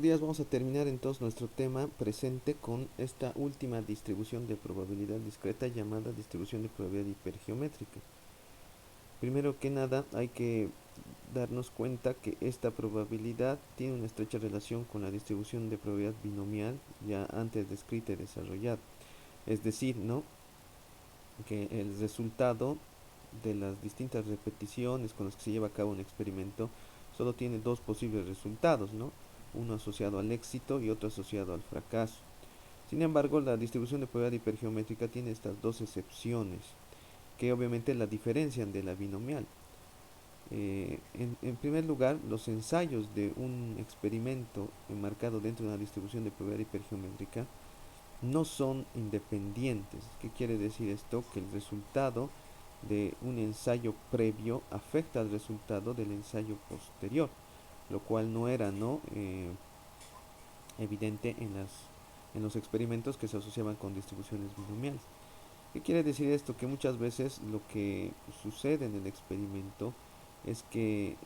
días. Vamos a terminar entonces nuestro tema presente con esta última distribución de probabilidad discreta llamada distribución de probabilidad hipergeométrica. Primero que nada hay que darnos cuenta que esta probabilidad tiene una estrecha relación con la distribución de probabilidad binomial ya antes descrita y desarrollada. Es decir, ¿no?, que el resultado de las distintas repeticiones con las que se lleva a cabo un experimento solo tiene dos posibles resultados, ¿no? Uno asociado al éxito y otro asociado al fracaso. Sin embargo, la distribución de probabilidad hipergeométrica tiene estas dos excepciones, que obviamente la diferencian de la binomial. En primer lugar, los ensayos de un experimento enmarcado dentro de una distribución de probabilidad hipergeométrica no son independientes. ¿Qué quiere decir esto? Que el resultado de un ensayo previo afecta al resultado del ensayo posterior, lo cual no era evidente en los experimentos que se asociaban con distribuciones binomiales. ¿Qué quiere decir esto? Que muchas veces lo que sucede en el experimento es que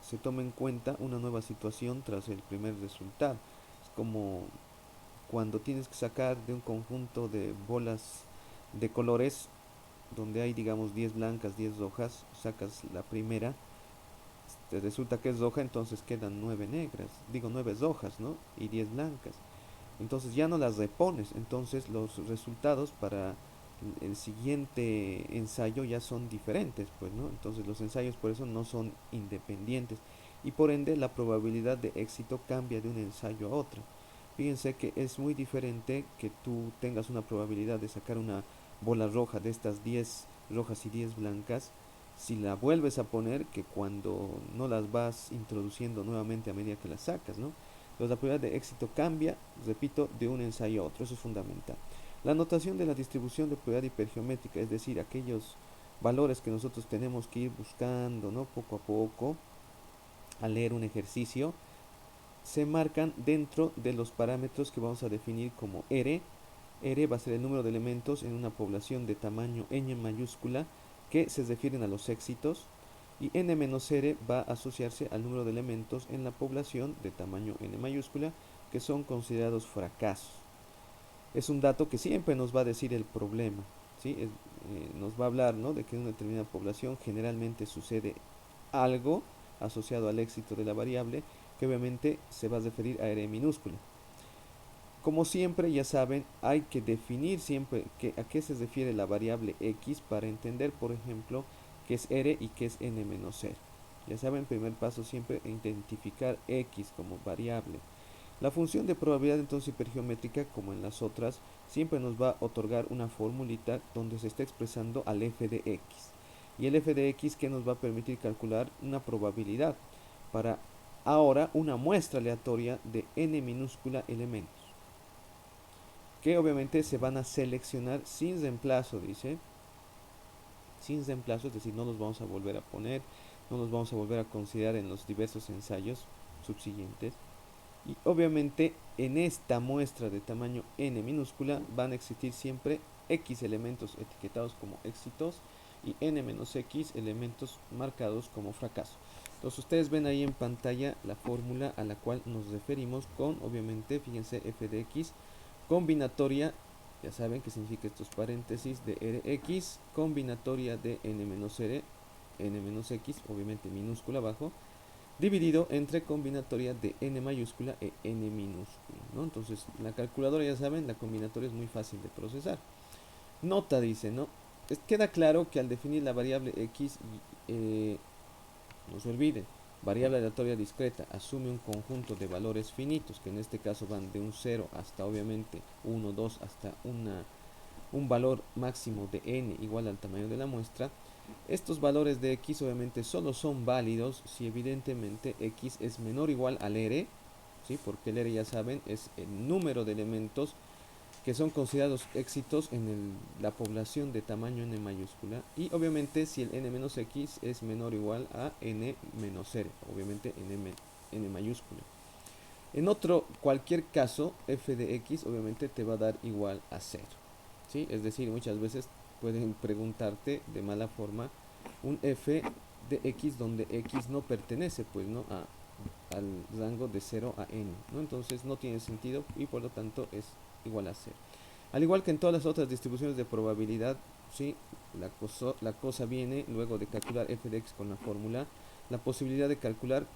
se toma en cuenta una nueva situación tras el primer resultado. Es como cuando tienes que sacar de un conjunto de bolas de colores donde hay, digamos, 10 blancas, 10 rojas, sacas la primera, te resulta que es roja, entonces quedan 9 negras, digo 9 rojas, ¿no? Y 10 blancas. Entonces ya no las repones, entonces los resultados para el siguiente ensayo ya son diferentes, pues, ¿no? Entonces los ensayos por eso no son independientes y por ende la probabilidad de éxito cambia de un ensayo a otro. Fíjense que es muy diferente que tú tengas una probabilidad de sacar una bola roja de estas 10 rojas y 10 blancas si la vuelves a poner que cuando no las vas introduciendo nuevamente a medida que las sacas, ¿no? Entonces la probabilidad de éxito cambia, repito, de un ensayo a otro, eso es fundamental. La notación de la distribución de probabilidad hipergeométrica, es decir, aquellos valores que nosotros tenemos que ir buscando, ¿no?, poco a poco al leer un ejercicio, se marcan dentro de los parámetros que vamos a definir como R. R va a ser el número de elementos en una población de tamaño n mayúscula que se refieren a los éxitos, y n-r va a asociarse al número de elementos en la población de tamaño n mayúscula que son considerados fracasos. Es un dato que siempre nos va a decir el problema, ¿sí? Nos va a hablar, ¿no?, de que en una determinada población generalmente sucede algo asociado al éxito de la variable, que obviamente se va a referir a R minúscula. Como siempre, ya saben, hay que definir siempre a qué se refiere la variable x para entender, por ejemplo, qué es R y qué es n-r. Ya saben, primer paso siempre identificar x como variable. La función de probabilidad entonces hipergeométrica, como en las otras, siempre nos va a otorgar una formulita donde se está expresando al f de x. Y el f de x que nos va a permitir calcular una probabilidad para ahora una muestra aleatoria de n minúscula elementos, que obviamente se van a seleccionar sin reemplazo, dice, sin reemplazo, es decir, no los vamos a volver a poner, no los vamos a volver a considerar en los diversos ensayos subsiguientes. Y obviamente en esta muestra de tamaño n minúscula van a existir siempre x elementos etiquetados como éxitos y n-x elementos marcados como fracaso. Entonces ustedes ven ahí en pantalla la fórmula a la cual nos referimos con, obviamente, fíjense, f de x combinatoria, ya saben que significa estos paréntesis, de rx, combinatoria de n-r, n-x, obviamente minúscula abajo, dividido entre combinatoria de n mayúscula e n minúscula, ¿no? Entonces la calculadora, ya saben, la combinatoria es muy fácil de procesar. Nota, dice, ¿no? Queda claro que al definir la variable x, no se olviden, variable aleatoria discreta asume un conjunto de valores finitos, que en este caso van de un 0 hasta obviamente 1, 2, hasta un valor máximo de n igual al tamaño de la muestra. Estos valores de x obviamente solo son válidos si evidentemente x es menor o igual al r, ¿sí? Porque el r, ya saben, es el número de elementos que son considerados éxitos en la población de tamaño n mayúscula, y obviamente si el n-x es menor o igual a n-r, obviamente n mayúscula. En cualquier caso, f de x obviamente te va a dar igual a 0, ¿sí? Es decir, muchas veces pueden preguntarte de mala forma un f de x donde x no pertenece, pues, ¿no?, al rango de 0 a n, ¿no? Entonces no tiene sentido y por lo tanto es igual a 0. Al igual que en todas las otras distribuciones de probabilidad, ¿sí? La cosa viene luego de calcular f de x con la fórmula, la posibilidad de calcular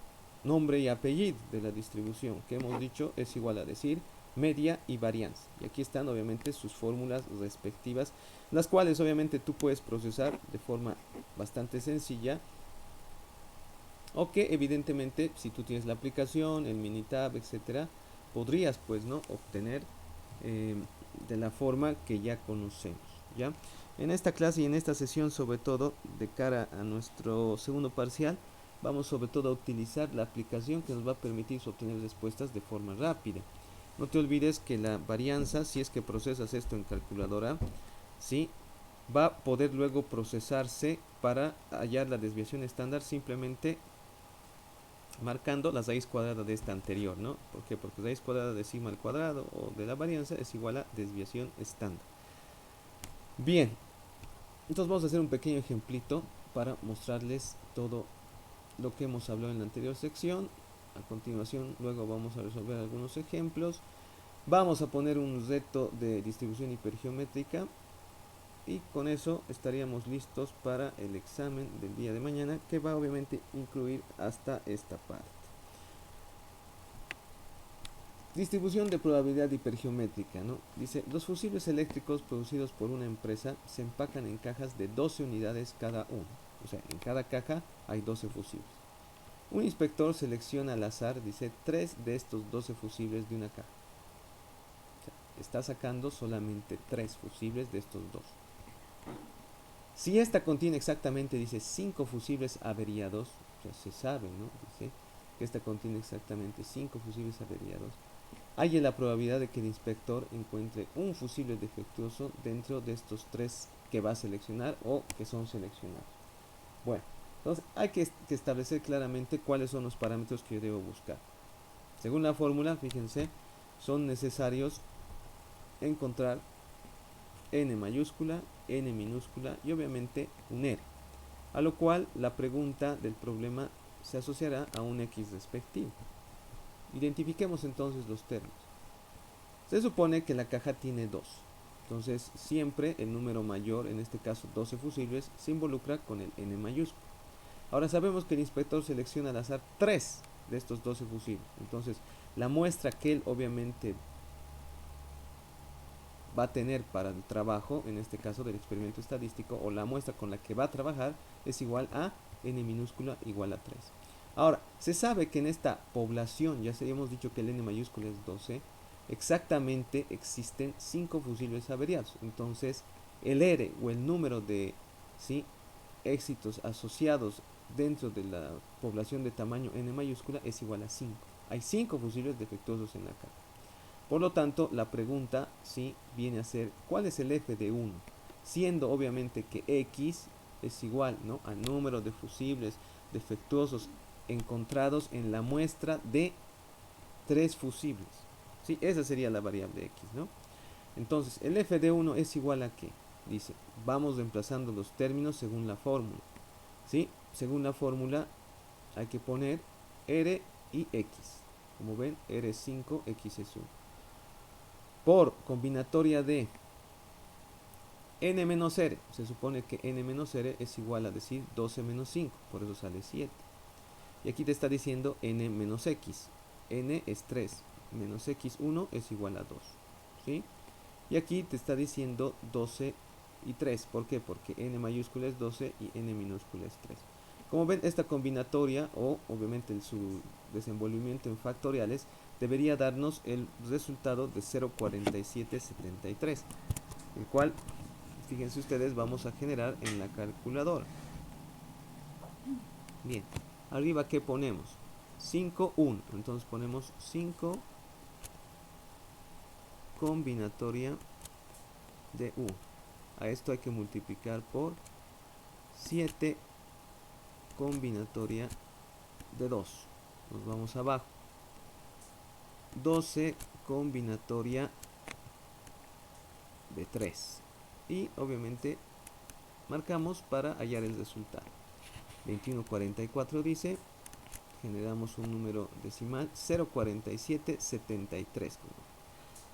nombre y apellido de la distribución, que hemos dicho es igual a decir media y varianza. Y aquí están obviamente sus fórmulas respectivas, las cuales obviamente tú puedes procesar de forma bastante sencilla, o que evidentemente si tú tienes la aplicación, el Minitab, etcétera, podrías pues no obtener eh, de la forma que ya conocemos, ¿ya? En esta clase y en esta sesión, sobre todo de cara a nuestro segundo parcial, vamos sobre todo a utilizar la aplicación que nos va a permitir obtener respuestas de forma rápida. No te olvides que la varianza, si es que procesas esto en calculadora, ¿sí? Va a poder luego procesarse para hallar la desviación estándar simplemente marcando la raíz cuadrada de esta anterior, ¿no? ¿Por qué? Porque raíz cuadrada de sigma al cuadrado o de la varianza es igual a desviación estándar. Bien, entonces vamos a hacer un pequeño ejemplito para mostrarles todo lo que hemos hablado en la anterior sección. A continuación, luego vamos a resolver algunos ejemplos. Vamos a poner un reto de distribución hipergeométrica y con eso estaríamos listos para el examen del día de mañana, que va obviamente a incluir hasta esta parte. Distribución de probabilidad hipergeométrica, ¿no? Dice, los fusibles eléctricos producidos por una empresa se empacan en cajas de 12 unidades cada uno. O sea, en cada caja hay 12 fusibles. Un inspector selecciona al azar, dice, 3 de estos 12 fusibles de una caja. O sea, está sacando solamente 3 fusibles de estos 2. Si esta contiene exactamente, dice, 5 fusibles averiados, o sea, se sabe, ¿no? Dice que esta contiene exactamente 5 fusibles averiados. Hay la probabilidad de que el inspector encuentre un fusible defectuoso dentro de estos 3 que va a seleccionar o que son seleccionados. Bueno, entonces hay que establecer claramente cuáles son los parámetros que yo debo buscar. Según la fórmula, fíjense, son necesarios encontrar n mayúscula, n minúscula y obviamente un r. A lo cual la pregunta del problema se asociará a un x respectivo. Identifiquemos entonces los términos. Se supone que la caja tiene 2. Entonces siempre el número mayor, en este caso 12 fusibles, se involucra con el n mayúsculo. Ahora sabemos que el inspector selecciona al azar 3 de estos 12 fusibles. Entonces la muestra que él obviamente va a tener para el trabajo, en este caso del experimento estadístico, o la muestra con la que va a trabajar, es igual a n minúscula igual a 3. Ahora, se sabe que en esta población, ya hemos dicho que el n mayúscula es 12, exactamente existen 5 fusibles averiados. Entonces, el R o el número de ¿sí? éxitos asociados dentro de la población de tamaño n mayúscula es igual a 5. Hay 5 fusibles defectuosos en la caja. Por lo tanto, la pregunta sí viene a ser ¿cuál es el f de 1? Siendo obviamente que x es igual, ¿no?, al número de fusibles defectuosos encontrados en la muestra de 3 fusibles. ¿Sí? Esa sería la variable x, ¿no? Entonces, el f de 1 es igual a ¿qué? Dice, vamos reemplazando los términos según la fórmula. ¿Sí? Según la fórmula hay que poner r y x. Como ven, r es 5, x es 1. Por combinatoria de n menos r, se supone que n menos r es igual a decir 12 menos 5, por eso sale 7. Y aquí te está diciendo n menos x, n es 3, menos x1 es igual a 2, ¿sí? Y aquí te está diciendo 12 y 3, ¿por qué? Porque n mayúscula es 12 y n minúscula es 3. Como ven, esta combinatoria, o obviamente su desenvolvimiento en factoriales, debería darnos el resultado de 0,4773, el cual, fíjense ustedes, vamos a generar en la calculadora. Bien, arriba ¿qué ponemos? 5, 1, entonces ponemos 5 combinatoria de 1. A esto hay que multiplicar por 7 combinatoria de 2. Nos vamos abajo. 12 combinatoria de 3. Y obviamente marcamos para hallar el resultado. 2144 dice generamos un número decimal 0,4773.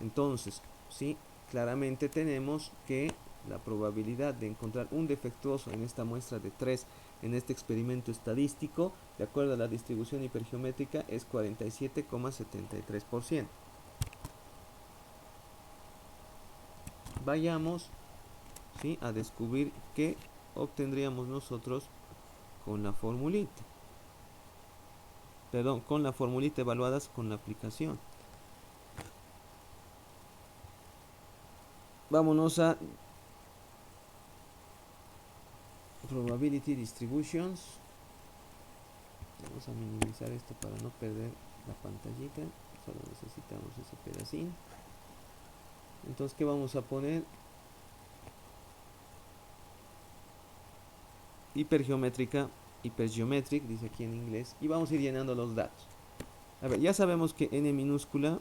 Entonces, ¿sí? Claramente tenemos que la probabilidad de encontrar un defectuoso en esta muestra de 3 en este experimento estadístico, de acuerdo a la distribución hipergeométrica, es 47,73%. Vayamos, ¿sí?, a descubrir qué obtendríamos nosotros con la formulita. Perdón, con la formulita evaluadas con la aplicación. Vámonos a Probability Distributions. Vamos a minimizar esto para no perder la pantallita. Solo necesitamos ese pedacín. Entonces, ¿qué vamos a poner? Hipergeométrica, hipergeometric, dice aquí en inglés. Y vamos a ir llenando los datos. A ver, ya sabemos que n minúscula,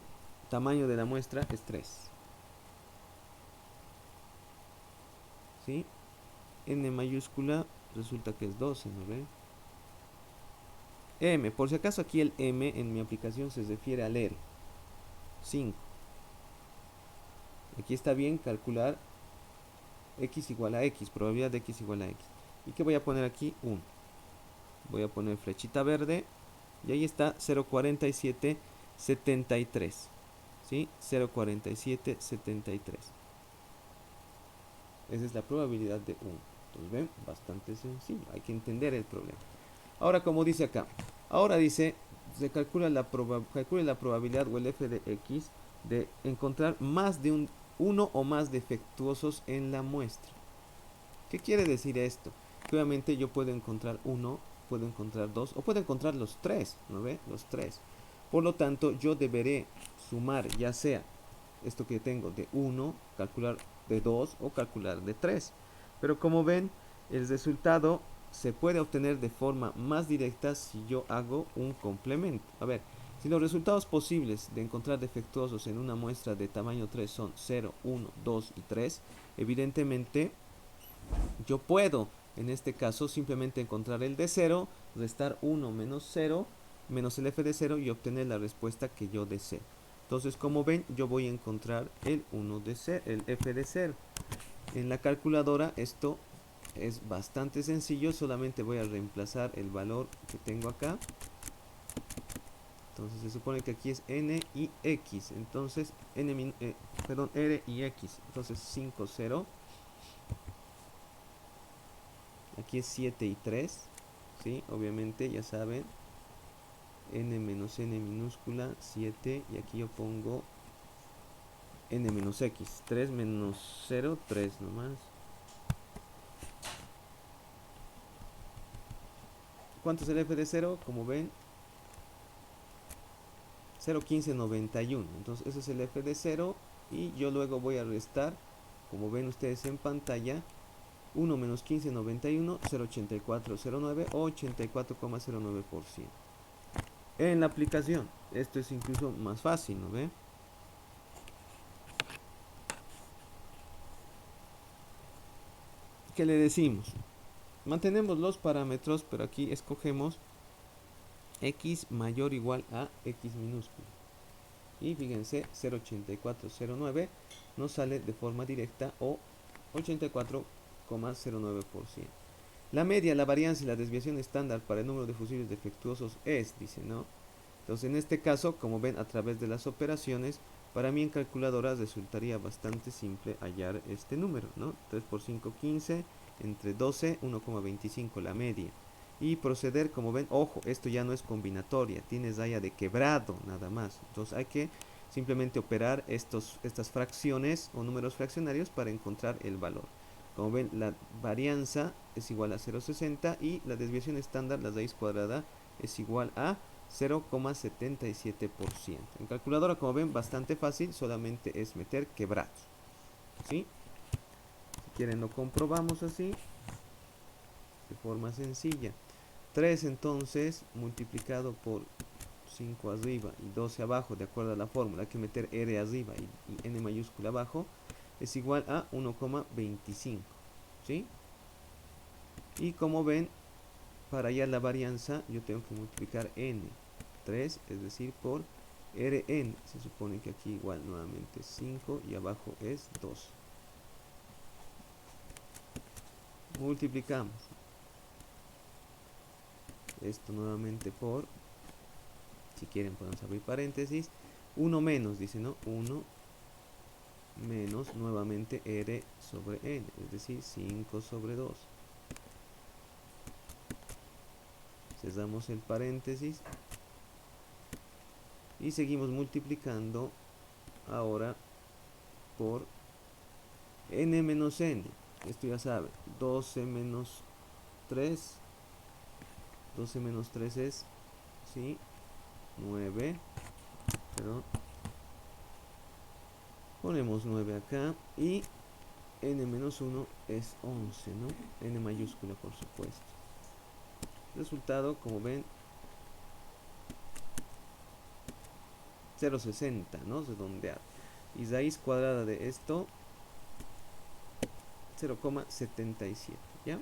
tamaño de la muestra, es 3. ¿Sí? N mayúscula, resulta que es 12, ¿no ve? M, por si acaso aquí el M en mi aplicación se refiere al R. 5. Aquí está bien calcular x igual a x, probabilidad de x igual a x. ¿Y qué voy a poner aquí? 1. Voy a poner flechita verde y ahí está 0,4773. ¿Sí? 0,4773. Esa es la probabilidad de 1. Entonces, ven, bastante sencillo. Hay que entender el problema. Ahora, como dice acá, ahora dice, se calcula la probabilidad o el f de x de encontrar más de uno o más defectuosos en la muestra. ¿Qué quiere decir esto? Que obviamente yo puedo encontrar uno, puedo encontrar dos o puedo encontrar los tres, ¿no ve? Los tres. Por lo tanto, yo deberé sumar ya sea esto que tengo de 1, calcular de 2 o calcular de 3. Pero como ven, el resultado se puede obtener de forma más directa si yo hago un complemento. A ver, si los resultados posibles de encontrar defectuosos en una muestra de tamaño 3 son 0, 1, 2 y 3, evidentemente yo puedo, en este caso, simplemente encontrar el de 0, restar 1 menos 0, menos el f de 0 y obtener la respuesta que yo deseo. Entonces, como ven, yo voy a encontrar el f de 0. En la calculadora esto es bastante sencillo, solamente voy a reemplazar el valor que tengo acá. Entonces se supone que aquí es n y x, entonces r y x, entonces 5, 0. Aquí es 7 y 3, ¿sí? Obviamente ya saben, n menos n minúscula, 7, y aquí yo pongo n menos x, 3 menos 0, 3 nomás. ¿Cuánto es el f de 0? Como ven, 0,1591. Entonces ese es el f de 0 y yo luego voy a restar, como ven ustedes en pantalla, 1 menos 1591, 0,8409 o 84,09%. En la aplicación, esto es incluso más fácil, ¿no ve? ¿Qué le decimos? Mantenemos los parámetros, pero aquí escogemos x mayor o igual a x minúscula. Y fíjense, 0,8409 nos sale de forma directa o 84,09%. La media, la varianza y la desviación estándar para el número de fusibles defectuosos es, dice, ¿no? Entonces, en este caso, como ven a través de las operaciones, para mí en calculadora resultaría bastante simple hallar este número, ¿no? 3 por 5, 15, entre 12, 1,25 la media. Y proceder, como ven, ojo, esto ya no es combinatoria, tiene raya de quebrado nada más. Entonces hay que simplemente operar estas fracciones o números fraccionarios para encontrar el valor. Como ven, la varianza es igual a 0,60 y la desviación estándar, la raíz cuadrada, es igual a 0,77%. En calculadora, como ven, bastante fácil, solamente es meter quebrados. ¿Sí? Si quieren lo comprobamos así, de forma sencilla. 3 entonces multiplicado por 5 arriba y 12 abajo, de acuerdo a la fórmula, hay que meter r arriba y n mayúscula abajo, es igual a 1,25. ¿Sí? Y como ven, para hallar la varianza yo tengo que multiplicar n, 3, es decir, por Rn. Se supone que aquí igual nuevamente 5 y abajo es 2. Multiplicamos esto nuevamente por, si quieren podemos abrir paréntesis, 1 menos, dice, ¿no? 1 menos nuevamente R sobre N, es decir, 5 sobre 2. Cerramos el paréntesis y seguimos multiplicando ahora por n menos n. Esto ya sabe, 12 menos 3. 12 menos 3 es, ¿sí? 9. Perdón. Ponemos 9 acá y n menos 1 es 11, ¿no? N mayúscula, por supuesto. Resultado, como ven, 0,60, ¿no? Redondeado. Y raíz cuadrada de esto, 0,77, ¿ya?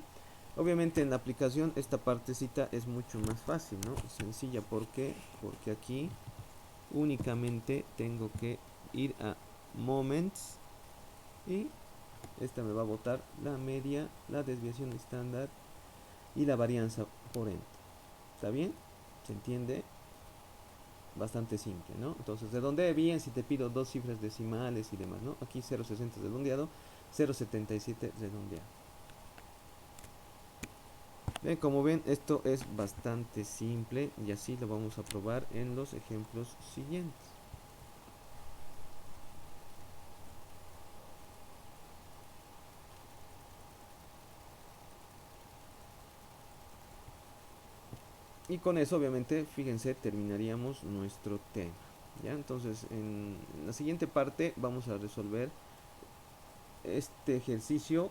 Obviamente en la aplicación esta partecita es mucho más fácil, ¿no? Sencilla, ¿por qué? Porque aquí únicamente tengo que ir a Moments y esta me va a botar la media, la desviación estándar y la varianza por n. ¿Está bien? ¿Se entiende? Bastante simple, ¿no? Entonces, redondee bien si te pido dos cifras decimales y demás, ¿no? Aquí 0,60 redondeado, 0,77 redondeado. Bien, como ven, esto es bastante simple y así lo vamos a probar en los ejemplos siguientes. Y con eso, obviamente, fíjense, terminaríamos nuestro tema. ¿Ya? Entonces, en la siguiente parte vamos a resolver este ejercicio,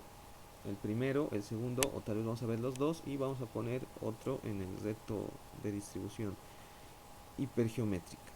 el primero, el segundo, o tal vez vamos a ver los dos, y vamos a poner otro en el reto de distribución hipergeométrica.